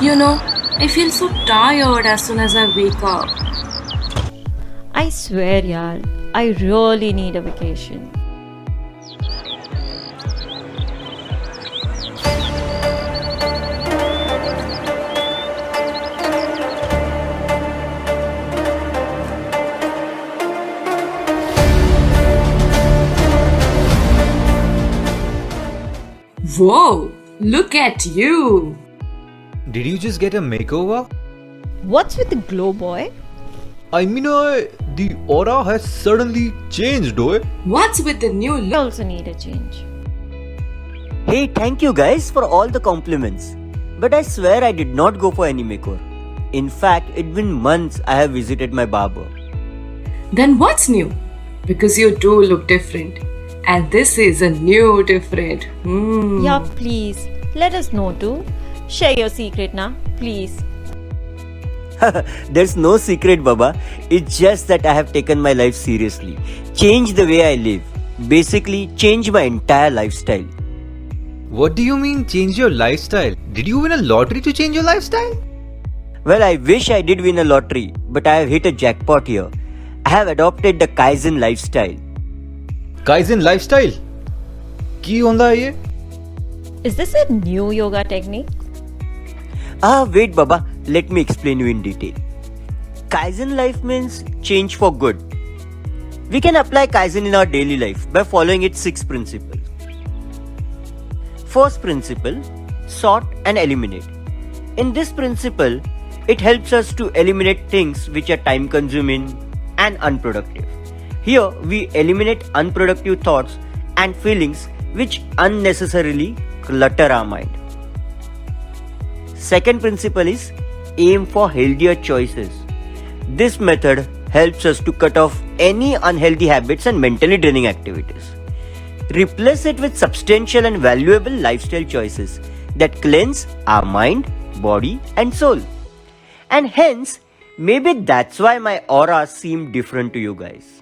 You know, I feel so tired as soon as I wake up. I swear, yaar, I really need a vacation. Whoa, look at you. Did you just get a makeover? What's with the glow, boy? The aura has suddenly changed, doy. What's with the new I look? also need a change. Hey, thank you guys for all the compliments. But I swear I did not go for any makeover. In fact, it's been months I have visited my barber. Then what's new? Because you do look different. And this is a new different. Yeah, please, let us know too. Share your secret now, please. There's no secret, Baba. It's just that I have taken my life seriously. Change the way I live. Basically, change my entire lifestyle. What do you mean change your lifestyle? Did you win a lottery to change your lifestyle? Well, I wish I did win a lottery, but I have hit a jackpot here. I have adopted the Kaizen lifestyle. Kaizen lifestyle? Ki honda hai ye? Is this a new yoga technique? Wait, Baba. Let me explain you in detail. Kaizen life means change for good. We can apply Kaizen in our daily life by following its 6 principles. First principle, sort and eliminate. In this principle, it helps us to eliminate things which are time consuming and unproductive. Here, we eliminate unproductive thoughts and feelings which unnecessarily clutter our mind. Second principle is aim for healthier choices. This method helps us to cut off any unhealthy habits and mentally draining activities. Replace it with substantial and valuable lifestyle choices that cleanse our mind, body, and soul. And hence, maybe that's why my aura seemed different to you guys.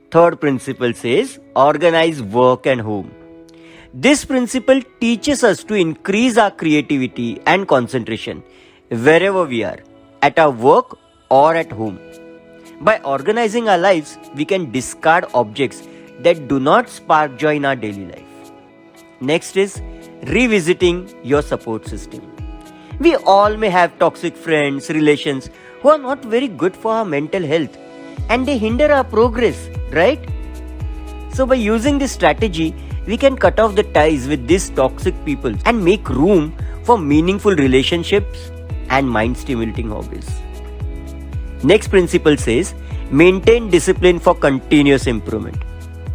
Third principle says organize work and home. This principle teaches us to increase our creativity and concentration wherever we are, at our work or at home. By organizing our lives, we can discard objects that do not spark joy in our daily life. Next is revisiting your support system. We all may have toxic friends, relations who are not very good for our mental health and they hinder our progress, right? So by using this strategy, we can cut off the ties with these toxic people and make room for meaningful relationships and mind-stimulating hobbies. Next principle says, maintain discipline for continuous improvement.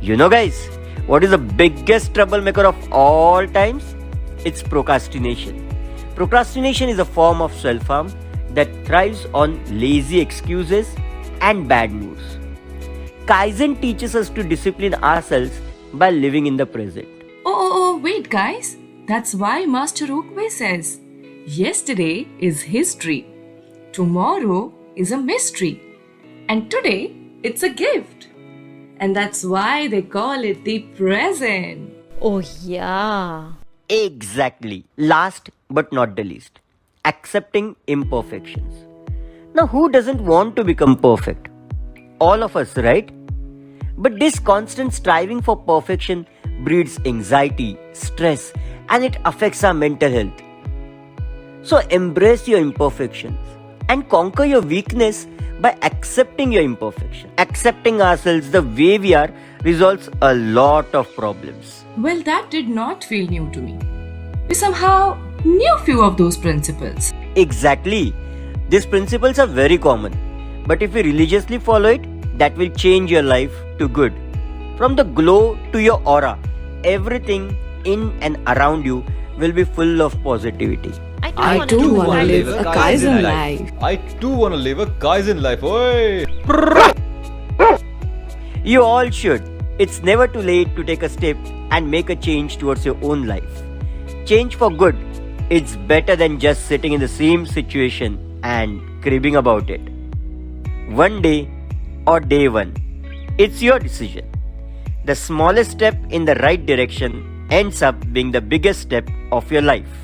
You know guys, what is the biggest troublemaker of all times? It's procrastination. Procrastination is a form of self-harm that thrives on lazy excuses and bad moods. Kaizen teaches us to discipline ourselves by living in the present. Wait, guys. That's why Master Oakway says, yesterday is history, tomorrow is a mystery, and today it's a gift. And that's why they call it the present. Oh, yeah. Exactly. Last but not the least, accepting imperfections. Now, who doesn't want to become perfect? All of us, right? But this constant striving for perfection breeds anxiety, stress, and it affects our mental health. So embrace your imperfections and conquer your weakness by accepting your imperfection. Accepting ourselves the way we are resolves a lot of problems. Well, that did not feel new to me. We somehow knew few of those principles. Exactly. These principles are very common. But if you religiously follow it, that will change your life to good. From the glow to your aura, everything in and around you will be full of positivity. I do want to live a Kaizen life. I too want to live a Kaizen life. Oi! You all should. It's never too late to take a step and make a change towards your own life. Change for good. It's better than just sitting in the same situation and cribbing about it. One day or day one, it's your decision. The smallest step in the right direction ends up being the biggest step of your life.